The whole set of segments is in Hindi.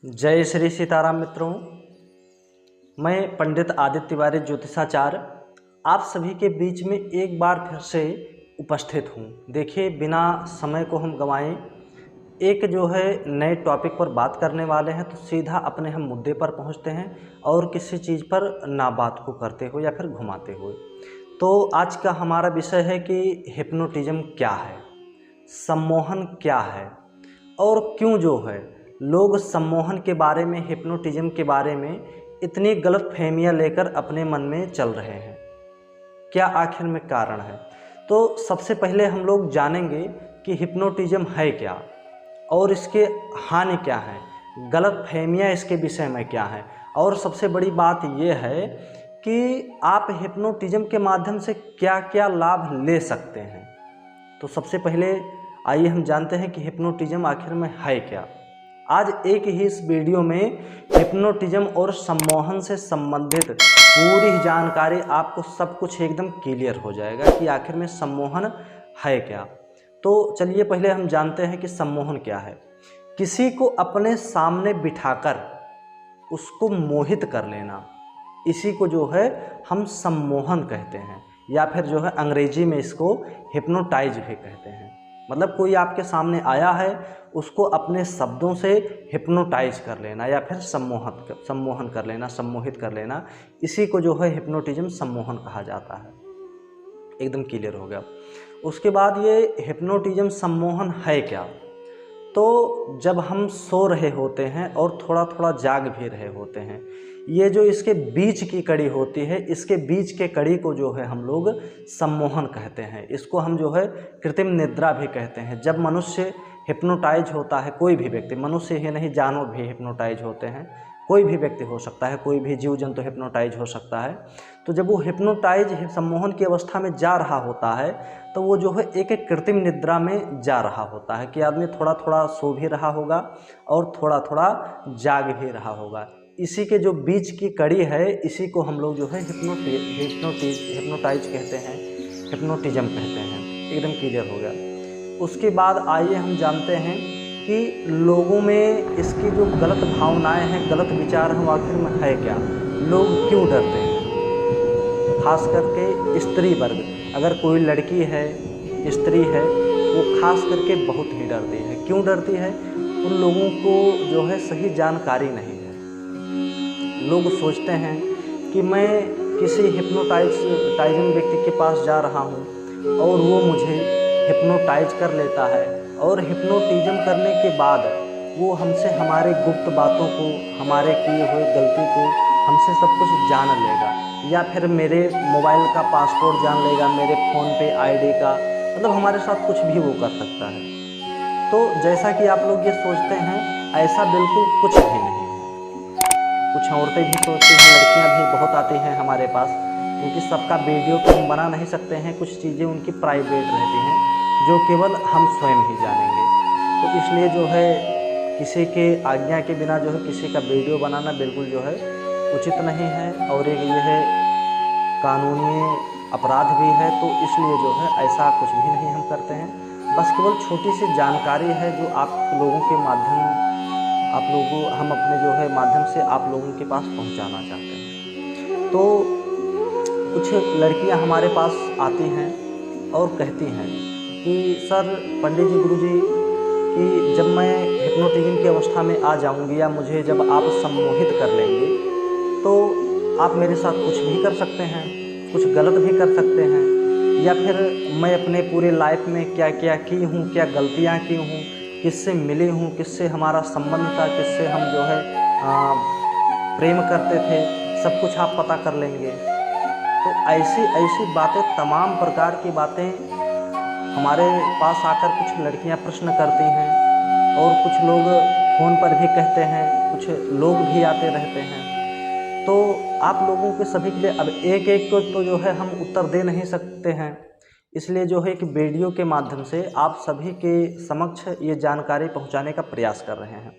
जय श्री सीताराम मित्रों, मैं पंडित आदित्य तिवारी ज्योतिषाचार्य आप सभी के बीच में एक बार फिर से उपस्थित हूँ। देखिए, बिना समय को हम गंवाएं एक जो है नए टॉपिक पर बात करने वाले हैं, तो सीधा अपने हम मुद्दे पर पहुँचते हैं और किसी चीज़ पर ना बात को करते हुए या फिर घुमाते हुए। तो आज का हमारा विषय है कि हिप्नोटिज्म क्या है, सम्मोहन क्या है और क्यों जो है लोग सम्मोहन के बारे में, हिप्नोटिज्म के बारे में इतनी गलत फहमियाँ लेकर अपने मन में चल रहे हैं। क्या आखिर में कारण है? तो सबसे पहले हम लोग जानेंगे कि हिप्नोटिज्म है क्या और इसके हानि क्या है, गलत फहमियाँ इसके विषय में क्या है, और सबसे बड़ी बात यह है कि आप हिप्नोटिज्म के माध्यम से क्या क्या लाभ ले सकते हैं। तो सबसे पहले आइए हम जानते हैं कि हिप्नोटिज्म आखिर में है क्या। आज एक ही इस वीडियो में हिप्नोटिज्म और सम्मोहन से संबंधित पूरी जानकारी, आपको सब कुछ एकदम क्लियर हो जाएगा कि आखिर में सम्मोहन है क्या। तो चलिए पहले हम जानते हैं कि सम्मोहन क्या है। किसी को अपने सामने बिठाकर उसको मोहित कर लेना, इसी को जो है हम सम्मोहन कहते हैं, या फिर जो है अंग्रेजी में इसको हिप्नोटाइज भी कहते हैं। मतलब कोई आपके सामने आया है, उसको अपने शब्दों से हिप्नोटाइज कर लेना या फिर सम्मोहन कर लेना, सम्मोहित कर लेना, इसी को जो है हिप्नोटिज्म सम्मोहन कहा जाता है। एकदम क्लियर हो गया। उसके बाद ये हिप्नोटिज्म सम्मोहन है क्या। तो जब हम सो रहे होते हैं और थोड़ा थोड़ा जाग भी रहे होते हैं, ये जो इसके बीच की कड़ी होती है, इसके बीच के कड़ी को जो है हम लोग सम्मोहन कहते हैं। इसको हम जो है कृत्रिम निद्रा भी कहते हैं। जब मनुष्य हिप्नोटाइज होता है, कोई भी व्यक्ति, मनुष्य ही नहीं जानवर भी हिप्नोटाइज होते हैं, कोई भी व्यक्ति हो सकता है, कोई भी जीव जंतु हिप्नोटाइज हो सकता है। तो जब वो हिप्नोटाइज सम्मोहन की अवस्था में जा रहा होता है, तो वो जो है एक एक कृत्रिम निद्रा में जा रहा होता है कि आदमी थोड़ा थोड़ा सो भी रहा होगा और थोड़ा थोड़ा जाग भी रहा होगा। इसी के जो बीच की कड़ी है, इसी को हम लोग जो है हिप्नोटाइज कहते हैं, हिप्नोटिज्म कहते हैं। एकदम क्लियर हो गया। उसके बाद आइए हम जानते हैं कि लोगों में इसकी जो गलत भावनाएं हैं, गलत विचार हैं, वो आखिर में है क्या, लोग क्यों डरते हैं। खास करके स्त्री वर्ग, अगर कोई लड़की है, स्त्री है, वो खास करके बहुत ही डरती है। क्यों डरती है? उन लोगों को जो है सही जानकारी नहीं है। लोग सोचते हैं कि मैं किसी हिप्नोटाइजिंग व्यक्ति के पास जा रहा हूँ और वो मुझे हिप्नोटाइज कर लेता है, और हिप्नोटिज्म करने के बाद वो हमसे हमारे गुप्त बातों को, हमारे किए हुए गलती को हमसे सब कुछ जान लेगा, या फिर मेरे मोबाइल का पासवर्ड जान लेगा, मेरे फ़ोन पे आईडी का, मतलब हमारे साथ कुछ भी वो कर सकता है। तो जैसा कि आप लोग ये सोचते हैं, ऐसा बिल्कुल कुछ भी नहीं है। कुछ औरतें भी सोचती हैं, लड़कियां भी बहुत आती हैं हमारे पास, क्योंकि सबका वीडियो तो हम बना नहीं सकते हैं, कुछ चीज़ें उनकी प्राइवेट रहती हैं जो केवल हम स्वयं ही जानेंगे। तो इसलिए जो है किसी के आज्ञा के बिना जो है किसी का वीडियो बनाना बिल्कुल जो है उचित नहीं है, और एक ये है कानूनी अपराध भी है। तो इसलिए जो है ऐसा कुछ भी नहीं हम करते हैं। बस केवल छोटी सी जानकारी है जो आप लोगों के माध्यम, हम अपने जो है माध्यम से आप लोगों के पास पहुंचाना चाहते हैं। तो कुछ लड़कियां हमारे पास आती हैं और कहती हैं कि सर, पंडित जी, गुरुजी, कि जब मैं हिप्नोटिज्म की अवस्था में आ जाऊंगी या मुझे जब आप सम्मोहित कर लेंगे, तो आप मेरे साथ कुछ भी कर सकते हैं, कुछ गलत भी कर सकते हैं, या फिर मैं अपने पूरे लाइफ में क्या क्या की हूँ, क्या गलतियाँ की हूँ, किससे मिली हूँ, किससे हमारा संबंध था, किससे हम जो है प्रेम करते थे, सब कुछ आप पता कर लेंगे। तो ऐसी ऐसी बातें, तमाम प्रकार की बातें हमारे पास आकर कुछ लड़कियां प्रश्न करती हैं, और कुछ लोग फ़ोन पर भी कहते हैं, कुछ लोग भी आते रहते हैं। तो आप लोगों के सभी के लिए अब एक एक को तो जो है हम उत्तर दे नहीं सकते हैं, इसलिए जो है कि वीडियो के माध्यम से आप सभी के समक्ष ये जानकारी पहुंचाने का प्रयास कर रहे हैं।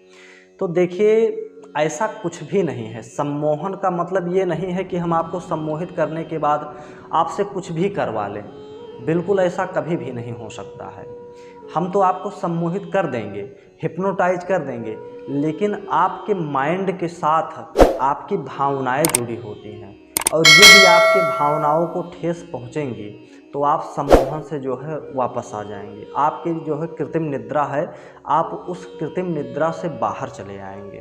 तो देखिए, ऐसा कुछ भी नहीं है। सम्मोहन का मतलब ये नहीं है कि हम आपको सम्मोहित करने के बाद आपसे कुछ भी करवा लें, बिल्कुल ऐसा कभी भी नहीं हो सकता है। हम तो आपको सम्मोहित कर देंगे, हिप्नोटाइज कर देंगे, लेकिन आपके माइंड के साथ आपकी भावनाएं जुड़ी होती हैं, और यदि आपके भावनाओं को ठेस पहुंचेंगी तो आप सम्मोहन से जो है वापस आ जाएंगे। आपकी जो है कृत्रिम निद्रा है, आप उस कृत्रिम निद्रा से बाहर चले आएंगे।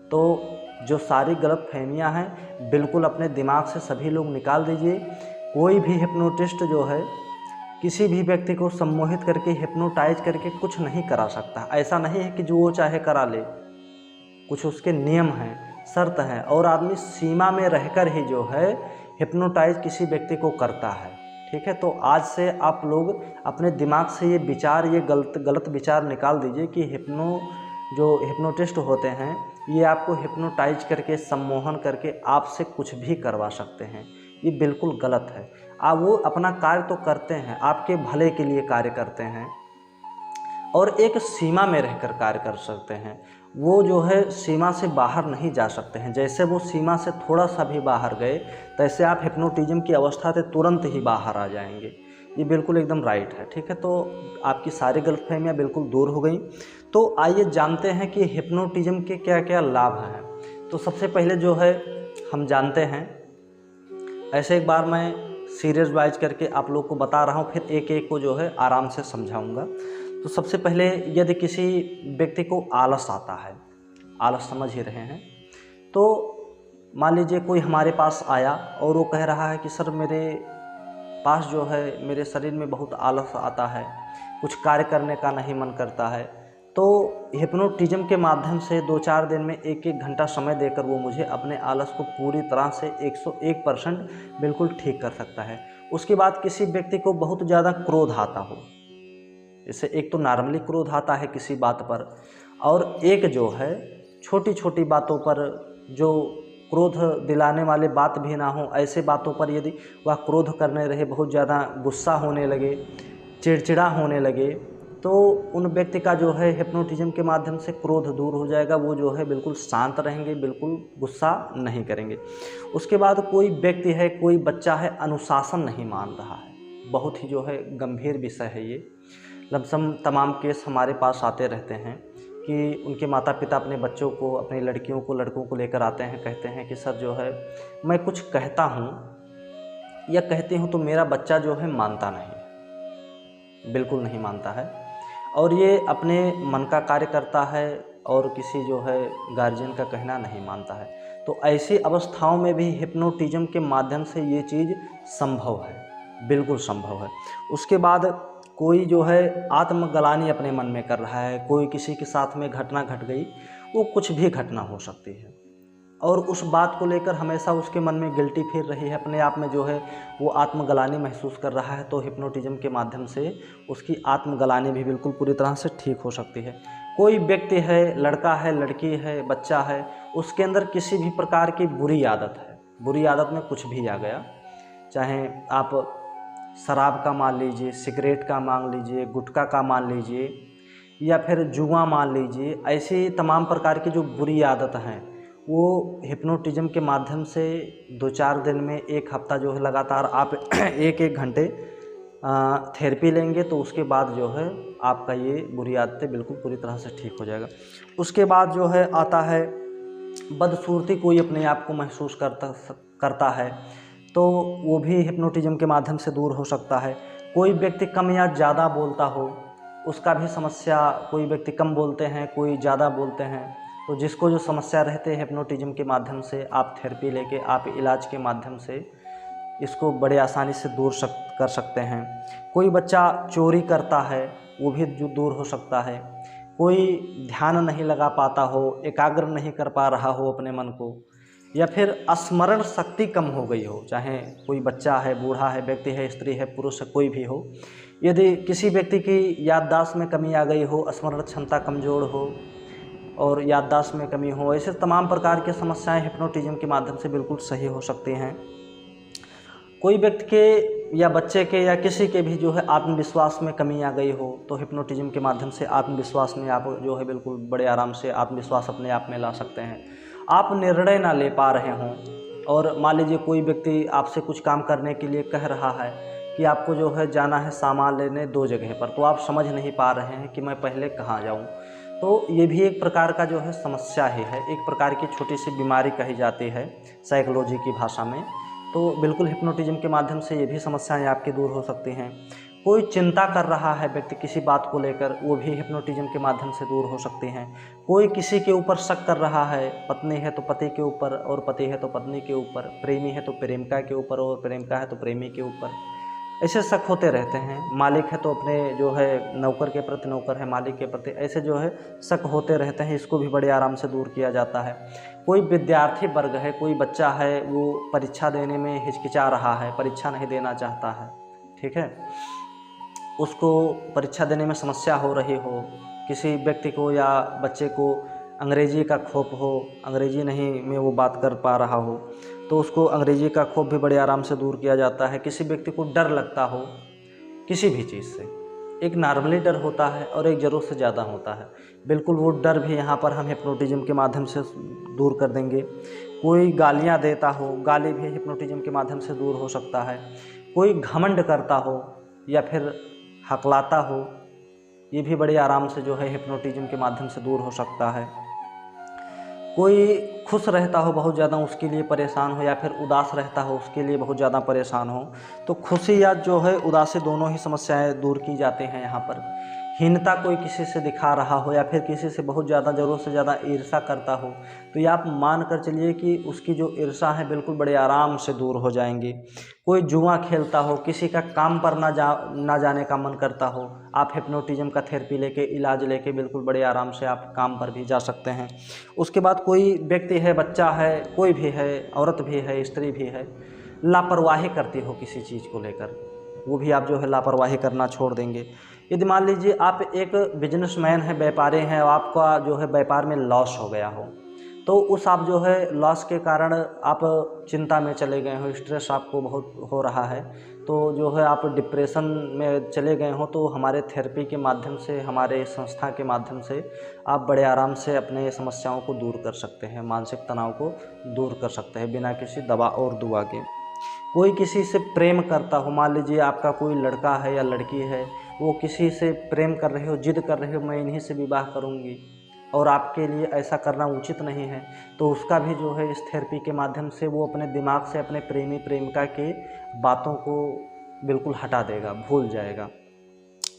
तो जो सारी गलत फहमियाँ हैं बिल्कुल अपने दिमाग से सभी लोग निकाल दीजिए। कोई भी हिप्नोटिस्ट जो है किसी भी व्यक्ति को सम्मोहित करके हिप्नोटाइज करके कुछ नहीं करा सकता। ऐसा नहीं है कि जो वो चाहे करा ले, कुछ उसके नियम हैं, शर्त हैं, और आदमी सीमा में रहकर ही जो है हिप्नोटाइज किसी व्यक्ति को करता है। ठीक है, तो आज से आप लोग अपने दिमाग से ये विचार, ये गलत विचार निकाल दीजिए कि जो हिप्नोटिस्ट होते हैं ये आपको हिप्नोटाइज करके, सम्मोहन करके आपसे कुछ भी करवा सकते हैं। ये बिल्कुल गलत है। आप वो अपना कार्य तो करते हैं, आपके भले के लिए कार्य करते हैं और एक सीमा में रहकर कार्य कर सकते हैं। वो जो है सीमा से बाहर नहीं जा सकते हैं। जैसे वो सीमा से थोड़ा सा भी बाहर गए तैसे आप हिप्नोटिज्म की अवस्था से तुरंत ही बाहर आ जाएंगे। ये बिल्कुल एकदम राइट है। ठीक है, तो आपकी सारी गलतफहमियां बिल्कुल दूर हो गई। तो आइए जानते हैं कि हिप्नोटिज्म के क्या क्या लाभ हैं। तो सबसे पहले जो है हम जानते हैं, ऐसे एक बार मैं सीरियस वाइज करके आप लोग को बता रहा हूँ, फिर एक एक को जो है आराम से समझाऊंगा। तो सबसे पहले यदि किसी व्यक्ति को आलस आता है, आलस समझ ही रहे हैं, तो मान लीजिए कोई हमारे पास आया और वो कह रहा है कि सर मेरे पास जो है मेरे शरीर में बहुत आलस आता है, कुछ कार्य करने का नहीं मन करता है। तो हिप्नोटिज्म के माध्यम से 2-4 दिन में 1-1 घंटा समय देकर वो मुझे अपने आलस को पूरी तरह से 101% बिल्कुल ठीक कर सकता है। उसके बाद किसी व्यक्ति को बहुत ज़्यादा क्रोध आता हो, जैसे एक तो नॉर्मली क्रोध आता है किसी बात पर, और एक जो है छोटी छोटी बातों पर जो क्रोध दिलाने वाले बात भी ना हो, ऐसे बातों पर यदि वह क्रोध करने रहे, बहुत ज़्यादा गुस्सा होने लगे, चिड़चिड़ा होने लगे, तो उन व्यक्ति का जो है हिप्नोटिज्म के माध्यम से क्रोध दूर हो जाएगा। वो जो है बिल्कुल शांत रहेंगे, बिल्कुल गुस्सा नहीं करेंगे। उसके बाद कोई व्यक्ति है, कोई बच्चा है, अनुशासन नहीं मान रहा है, बहुत ही जो है गंभीर विषय है ये। लमसम तमाम केस हमारे पास आते रहते हैं कि उनके माता पिता अपने बच्चों को, अपनी लड़कियों को, लड़कों को लेकर आते हैं, कहते हैं कि सर जो है मैं कुछ कहता हूँ या कहती हूँ तो मेरा बच्चा जो है मानता नहीं, बिल्कुल नहीं मानता है, और ये अपने मन का कार्य करता है और किसी जो है गार्जियन का कहना नहीं मानता है। तो ऐसी अवस्थाओं में भी हिप्नोटिज्म के माध्यम से ये चीज़ संभव है, बिल्कुल संभव है। उसके बाद कोई जो है आत्मग्लानि अपने मन में कर रहा है, कोई किसी के साथ में घटना घट गई, वो कुछ भी घटना हो सकती है, और उस बात को लेकर हमेशा उसके मन में गिल्टी फिर रही है, अपने आप में जो है वो आत्मग्लानि महसूस कर रहा है। तो हिप्नोटिज्म के माध्यम से उसकी आत्मग्लानि भी बिल्कुल पूरी तरह से ठीक हो सकती है। कोई व्यक्ति है, लड़का है, लड़की है, बच्चा है, उसके अंदर किसी भी प्रकार की बुरी आदत है, बुरी आदत में कुछ भी आ गया, चाहे आप शराब का मान लीजिए, सिगरेट का मान लीजिए, गुटखा का मान लीजिए, या फिर जुआ मान लीजिए, ऐसी तमाम प्रकार की जो बुरी आदत हैं वो हिप्नोटिज्म के माध्यम से 2-4 दिन में, 1 हफ्ता जो है लगातार आप 1-1 घंटे थेरेपी लेंगे तो उसके बाद जो है आपका ये बुरी आदतें बिल्कुल पूरी तरह से ठीक हो जाएगा। उसके बाद जो है आता है बदसूरती, कोई अपने आप को महसूस करता है तो वो भी हिप्नोटिज्म के माध्यम से दूर हो सकता है। कोई व्यक्ति कम या ज़्यादा बोलता हो, उसका भी समस्या, कोई व्यक्ति कम बोलते हैं, कोई ज़्यादा बोलते हैं, तो जिसको जो समस्या रहते हैं हिप्नोटिज्म के माध्यम से आप थेरेपी लेके, आप इलाज के माध्यम से इसको बड़े आसानी से दूर कर सकते हैं। कोई बच्चा चोरी करता है, वो भी जो दूर हो सकता है। कोई ध्यान नहीं लगा पाता हो, एकाग्र नहीं कर पा रहा हो अपने मन को, या फिर स्मरण शक्ति कम हो गई हो, चाहे कोई बच्चा है, बूढ़ा है, व्यक्ति है, स्त्री है, पुरुष है, कोई भी हो, यदि किसी व्यक्ति की याददाश्त में कमी आ गई हो, स्मरण क्षमता कमज़ोर हो और याददाश्त में कमी हो, ऐसे तमाम प्रकार की समस्याएं हिप्नोटिज्म के माध्यम से बिल्कुल सही हो सकती हैं। कोई व्यक्ति के या बच्चे के या किसी के भी जो है आत्मविश्वास में कमी आ गई हो तो हिप्नोटिज्म के माध्यम से आत्मविश्वास में आप जो है बिल्कुल बड़े आराम से आत्मविश्वास अपने आप में ला सकते हैं। आप निर्णय ना ले पा रहे हों और मान लीजिए कोई व्यक्ति आपसे कुछ काम करने के लिए कह रहा है कि आपको जो है जाना है सामान लेने 2 जगह पर, तो आप समझ नहीं पा रहे हैं कि मैं पहले कहाँ जाऊँ, तो ये भी एक प्रकार का जो है समस्या ही है, एक प्रकार की छोटी सी बीमारी कही जाती है साइकोलॉजी की भाषा में। तो बिल्कुल हिप्नोटिज्म के माध्यम से ये भी समस्याएं आपकी दूर हो सकती हैं। कोई चिंता कर रहा है व्यक्ति किसी बात को लेकर, वो भी हिप्नोटिज्म के माध्यम से दूर हो सकती हैं। कोई किसी के ऊपर शक कर रहा है, पत्नी है तो पति के ऊपर, और पति है तो पत्नी के ऊपर, प्रेमी है तो प्रेमिका के ऊपर, और प्रेमिका है तो प्रेमी के ऊपर, ऐसे शक होते रहते हैं। मालिक है तो अपने जो है नौकर के प्रति, नौकर है मालिक के प्रति, ऐसे जो है शक होते रहते हैं। इसको भी बड़े आराम से दूर किया जाता है। कोई विद्यार्थी वर्ग है, कोई बच्चा है, वो परीक्षा देने में हिचकिचा रहा है, परीक्षा नहीं देना चाहता है, ठीक है, उसको परीक्षा देने में समस्या हो रही हो, किसी व्यक्ति को या बच्चे को अंग्रेजी का खौफ हो, अंग्रेजी नहीं में वो बात कर पा रहा हो, तो उसको अंग्रेजी का खौफ भी बड़े आराम से दूर किया जाता है। किसी व्यक्ति को डर लगता हो किसी भी चीज़ से, एक नॉर्मली डर होता है और एक ज़रूरत से ज़्यादा होता है, बिल्कुल वो डर भी यहाँ पर हम हिप्नोटिज्म के माध्यम से दूर कर देंगे। कोई गालियाँ देता हो, गाली भी हिप्नोटिज्म के माध्यम से दूर हो सकता है। कोई घमंड करता हो या फिर हकलाता हो, ये भी बड़े आराम से जो है हिप्नोटिज्म के माध्यम से दूर हो सकता है। कोई खुश रहता हो बहुत ज़्यादा, उसके लिए परेशान हो, या फिर उदास रहता हो, उसके लिए बहुत ज़्यादा परेशान हो, तो खुशी या जो है उदासी दोनों ही समस्याएं दूर की जाती हैं यहाँ पर। हीनता कोई किसी से दिखा रहा हो, या फिर किसी से बहुत ज़्यादा ज़रूरत से ज़्यादा ईर्ष्या करता हो, तो ये आप मान कर चलिए कि उसकी जो ईर्ष्या है बिल्कुल बड़े आराम से दूर हो जाएंगी। कोई जुआ खेलता हो, किसी का काम पर ना जाने का मन करता हो, आप हिप्नोटिज्म का थेरेपी लेके, इलाज लेके बिल्कुल बड़े आराम से आप काम पर भी जा सकते हैं। उसके बाद कोई व्यक्ति है, बच्चा है, कोई भी है, औरत भी है, स्त्री भी है, लापरवाही करती हो किसी चीज़ को लेकर, वो भी आप जो है लापरवाही करना छोड़ देंगे। यदि मान लीजिए आप एक बिजनेसमैन हैं, व्यापारी हैं, और आपका जो है व्यापार में लॉस हो गया हो, तो उस आप जो है लॉस के कारण आप चिंता में चले गए हो, स्ट्रेस आपको बहुत हो रहा है, तो जो है आप डिप्रेशन में चले गए हो, तो हमारे थेरेपी के माध्यम से, हमारे संस्था के माध्यम से आप बड़े आराम से अपने समस्याओं को दूर कर सकते हैं, मानसिक तनाव को दूर कर सकते हैं बिना किसी दवा और दुआ के। कोई किसी से प्रेम करता हो, मान लीजिए आपका कोई लड़का है या लड़की है, वो किसी से प्रेम कर रहे हो, जिद कर रहे हो, मैं इन्हीं से विवाह करूंगी, और आपके लिए ऐसा करना उचित नहीं है, तो उसका भी जो है इस थेरेपी के माध्यम से वो अपने दिमाग से अपने प्रेमी प्रेमिका के बातों को बिल्कुल हटा देगा, भूल जाएगा।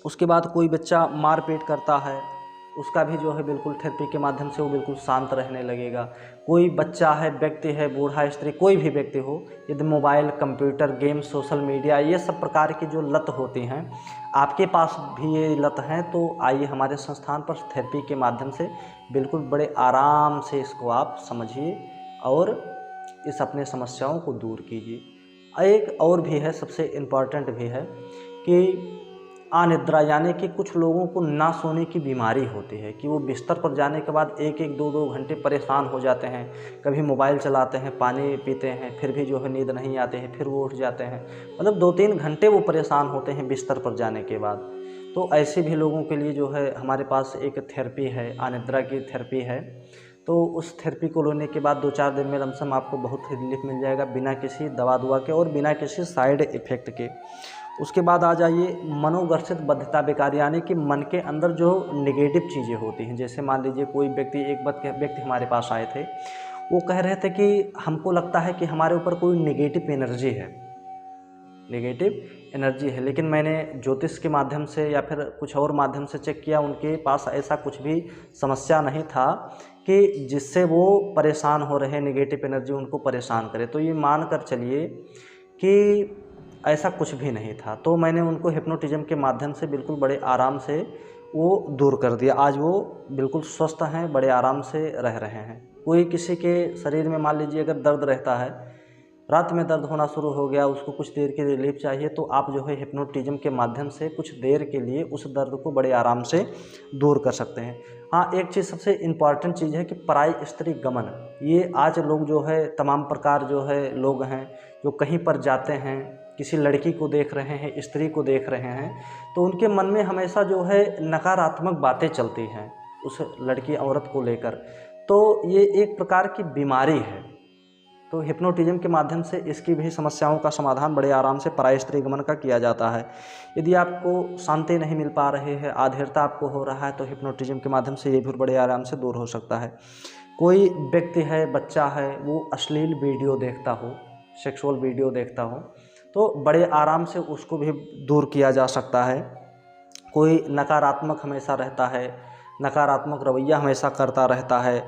उसके बाद कोई बच्चा मारपीट करता है, उसका भी जो है बिल्कुल थेरेपी के माध्यम से वो बिल्कुल शांत रहने लगेगा। कोई बच्चा है, व्यक्ति है, बूढ़ा, स्त्री, कोई भी व्यक्ति हो, यदि mobile, computer, game, social media, ये सब प्रकार की जो लत होती हैं, आपके पास भी ये लत हैं, तो आइए हमारे संस्थान पर थेरेपी के माध्यम से बिल्कुल बड़े आराम से इसको आप समझिए और इस अपने समस्याओं को दूर कीजिए। एक और भी है, सबसे इम्पॉर्टेंट भी है कि अनिद्रा, यानी कि कुछ लोगों को ना सोने की बीमारी होती है, कि वो बिस्तर पर जाने के बाद एक एक दो दो घंटे परेशान हो जाते हैं, कभी मोबाइल चलाते हैं, पानी पीते हैं, फिर भी जो है नींद नहीं आते हैं, फिर वो उठ जाते हैं, मतलब 2-3 घंटे वो परेशान होते हैं बिस्तर पर जाने के बाद। तो ऐसे भी लोगों के लिए जो है हमारे पास एक थेरेपी है, अनिद्रा की थेरेपी है। तो उस थेरेपी को लेने के बाद 2-4 दिन में लमसम आपको बहुत रिलीफ मिल जाएगा, बिना किसी दवा दुआ के और बिना किसी साइड इफ़ेक्ट के। उसके बाद आ जाइए मनोग्रसित बद्धता विकार, यानी कि मन के अंदर जो नेगेटिव चीज़ें होती हैं। जैसे मान लीजिए कोई व्यक्ति हमारे पास आए थे, वो कह रहे थे कि हमको लगता है कि हमारे ऊपर कोई नेगेटिव एनर्जी है, लेकिन मैंने ज्योतिष के माध्यम से या फिर कुछ और माध्यम से चेक किया, उनके पास ऐसा कुछ भी समस्या नहीं था कि जिससे वो परेशान हो रहे, नेगेटिव एनर्जी उनको परेशान करे। तो ये मान कर चलिए कि ऐसा कुछ भी नहीं था। तो मैंने उनको हिप्नोटिज्म के माध्यम से बिल्कुल बड़े आराम से वो दूर कर दिया। आज वो बिल्कुल स्वस्थ हैं, बड़े आराम से रह रहे हैं। कोई किसी के शरीर में मान लीजिए अगर दर्द रहता है, रात में दर्द होना शुरू हो गया, उसको कुछ देर की रिलीफ चाहिए, तो आप जो है हिप्नोटिज्म के माध्यम से कुछ देर के लिए उस दर्द को बड़े आराम से दूर कर सकते हैं। हाँ, एक चीज़ सबसे इम्पॉर्टेंट चीज़ है कि पराई स्त्री गमन, ये आज लोग जो है तमाम प्रकार जो है लोग हैं जो कहीं पर जाते हैं, किसी लड़की को देख रहे हैं, स्त्री को देख रहे हैं, तो उनके मन में हमेशा जो है नकारात्मक बातें चलती हैं उस लड़की औरत को लेकर। तो ये एक प्रकार की बीमारी है, तो हिप्नोटिज्म के माध्यम से इसकी भी समस्याओं का समाधान बड़े आराम से परायस्त्री गमन का किया जाता है। यदि आपको शांति नहीं मिल पा रही है, आधिरता आपको हो रहा है, तो हिप्नोटिज्म के माध्यम से ये भी बड़े आराम से दूर हो सकता है। कोई व्यक्ति है, बच्चा है, वो अश्लील वीडियो देखता हो, सेक्सुअल वीडियो देखता हो, तो बड़े आराम से उसको भी दूर किया जा सकता है। कोई नकारात्मक हमेशा रहता है, नकारात्मक रवैया हमेशा करता रहता है,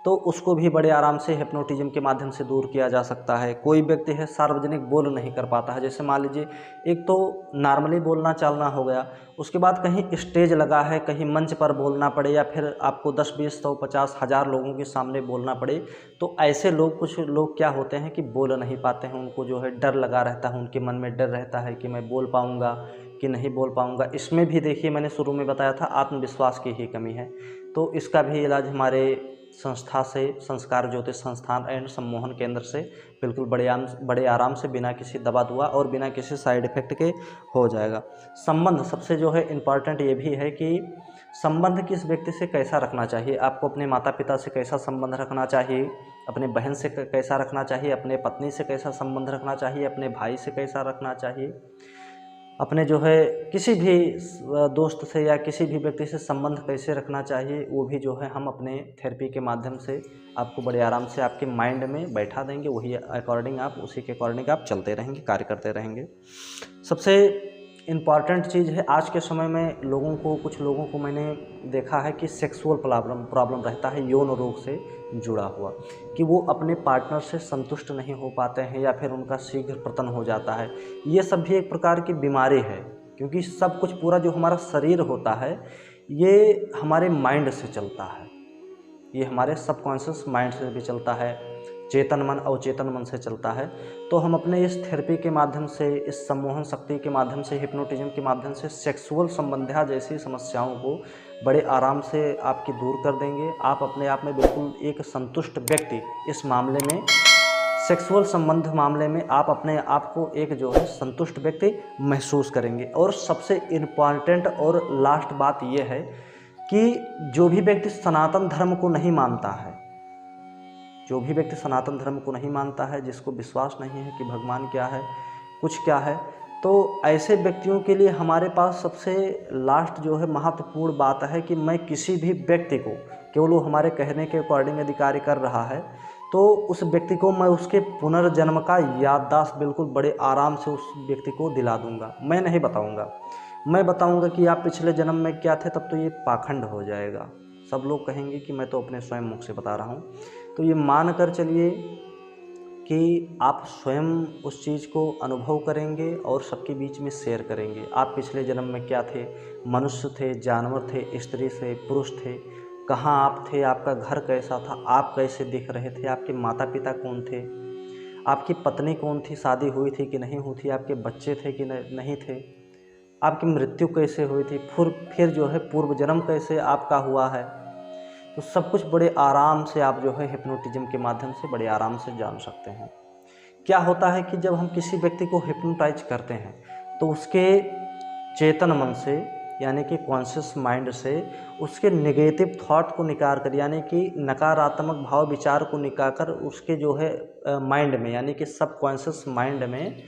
तो उसको भी बड़े आराम से हिप्नोटिज्म के माध्यम से दूर किया जा सकता है। कोई व्यक्ति है सार्वजनिक बोल नहीं कर पाता है, जैसे मान लीजिए एक तो नॉर्मली बोलना चालना हो गया, उसके बाद कहीं स्टेज लगा है, कहीं मंच पर बोलना पड़े, या फिर आपको 10, 20, 100, 50, 1000 लोगों के सामने बोलना पड़े, तो ऐसे लोग, कुछ लोग क्या होते हैं कि बोल नहीं पाते हैं, उनको जो है डर लगा रहता है, उनके मन में डर रहता है कि मैं बोल पाऊँगा कि नहीं बोल पाऊँगा। इसमें भी देखिए मैंने शुरू में बताया था आत्मविश्वास की ही कमी है, तो इसका भी इलाज हमारे संस्था से, संस्कार ज्योतिष संस्थान एंड सम्मोहन केंद्र से बिल्कुल बड़े आराम से बिना किसी दवा दुआ और बिना किसी साइड इफ़ेक्ट के हो जाएगा। संबंध सबसे जो है इम्पॉर्टेंट ये भी है कि संबंध किस व्यक्ति से कैसा रखना चाहिए। आपको अपने माता पिता से कैसा संबंध रखना चाहिए, अपने बहन से कैसा रखना चाहिए, अपने पत्नी से कैसा संबंध रखना चाहिए, अपने भाई से कैसा रखना चाहिए, अपने जो है किसी भी दोस्त से या किसी भी व्यक्ति से संबंध कैसे रखना चाहिए, वो भी जो है हम अपने थेरेपी के माध्यम से आपको बड़े आराम से आपके माइंड में बैठा देंगे। वही अकॉर्डिंग आप, उसी के अकॉर्डिंग आप चलते रहेंगे, कार्य करते रहेंगे। सबसे इम्पॉर्टेंट चीज़ है आज के समय में कुछ लोगों को मैंने देखा है कि सेक्सुअल प्रॉब्लम रहता है, यौन रोग से जुड़ा हुआ, कि वो अपने पार्टनर से संतुष्ट नहीं हो पाते हैं या फिर उनका शीघ्र पतन हो जाता है। ये सब भी एक प्रकार की बीमारी है, क्योंकि सब कुछ पूरा जो हमारा शरीर होता है ये हमारे माइंड से चलता है, ये हमारे सबकॉन्शियस माइंड से भी चलता है, चेतन मन अवचेतन मन से चलता है। तो हम अपने इस थेरेपी के माध्यम से, इस सम्मोहन शक्ति के माध्यम से, हिप्नोटिज्म के माध्यम से सेक्सुअल संबंधिया जैसी समस्याओं को बड़े आराम से आपकी दूर कर देंगे। आप अपने आप में बिल्कुल एक संतुष्ट व्यक्ति, इस मामले में सेक्सुअल संबंध मामले में आप अपने आप को एक जो है संतुष्ट व्यक्ति महसूस करेंगे। और सबसे इम्पॉर्टेंट और लास्ट बात यह है कि जो भी व्यक्ति सनातन धर्म को नहीं मानता है, जो भी व्यक्ति सनातन धर्म को नहीं मानता है, जिसको विश्वास नहीं है कि भगवान क्या है, कुछ क्या है, तो ऐसे व्यक्तियों के लिए हमारे पास सबसे लास्ट जो है महत्वपूर्ण बात है कि मैं किसी भी व्यक्ति को, केवल वो हमारे कहने के अकॉर्डिंग यदि कार्य कर रहा है, तो उस व्यक्ति को मैं उसके पुनर्जन्म का याददाश्त बिल्कुल बड़े आराम से उस व्यक्ति को दिला दूंगा। मैं नहीं बताऊंगा, मैं बताऊंगा कि आप पिछले जन्म में क्या थे, तब तो ये पाखंड हो जाएगा। सब लोग कहेंगे कि मैं तो अपने स्वयं मुख से बता रहा हूँ। तो ये मान कर चलिए कि आप स्वयं उस चीज़ को अनुभव करेंगे और सबके बीच में शेयर करेंगे। आप पिछले जन्म में क्या थे, मनुष्य थे, जानवर थे, स्त्री थे, पुरुष थे, कहाँ आप थे, आपका घर कैसा था, आप कैसे दिख रहे थे, आपके माता पिता कौन थे, आपकी पत्नी कौन थी, शादी हुई थी कि नहीं हुई थी, आपके बच्चे थे कि नहीं थे, आपकी मृत्यु कैसे हुई थी, फिर जो है पूर्व जन्म कैसे आपका हुआ है। तो सब कुछ बड़े आराम से आप जो है हिप्नोटिज्म के माध्यम से बड़े आराम से जान सकते हैं। क्या होता है कि जब हम किसी व्यक्ति को हिप्नोटाइज करते हैं तो उसके चेतन मन से, यानी कि कॉन्शियस माइंड से, उसके नेगेटिव थॉट को निकाल कर, यानी कि नकारात्मक भाव विचार को निकाल कर उसके जो है माइंड में, यानी कि सबकॉन्शियस माइंड में,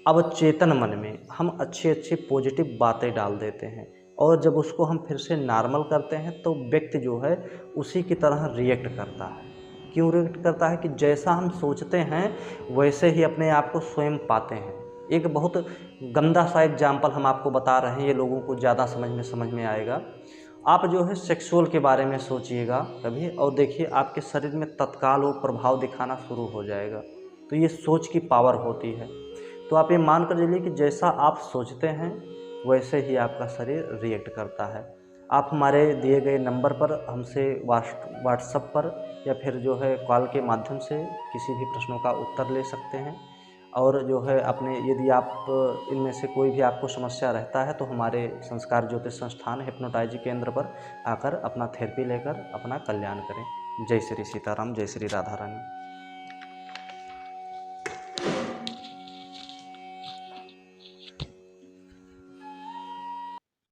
अवचेतन मन में हम अच्छी अच्छी पॉजिटिव बातें डाल देते हैं। और जब उसको हम फिर से नॉर्मल करते हैं तो व्यक्ति जो है उसी की तरह रिएक्ट करता है। क्यों रिएक्ट करता है कि जैसा हम सोचते हैं वैसे ही अपने आप को स्वयं पाते हैं। एक बहुत गंदा सा एग्जाम्पल हम आपको बता रहे हैं, ये लोगों को ज़्यादा समझ में आएगा। आप जो है सेक्सुअल के बारे में सोचिएगा कभी, और देखिए आपके शरीर में तत्काल वो प्रभाव दिखाना शुरू हो जाएगा। तो ये सोच की पावर होती है। तो आप ये मान कर चलिए कि जैसा आप सोचते हैं वैसे ही आपका शरीर रिएक्ट करता है। आप हमारे दिए गए नंबर पर हमसे व्हाट्सएप पर या फिर जो है कॉल के माध्यम से किसी भी प्रश्नों का उत्तर ले सकते हैं। और जो है अपने, यदि आप इनमें से कोई भी आपको समस्या रहता है तो हमारे संस्कार ज्योतिष संस्थान हिप्नोटाइज केंद्र पर आकर अपना थेरेपी लेकर अपना कल्याण करें। जय श्री सीताराम, जय श्री राधा रानी।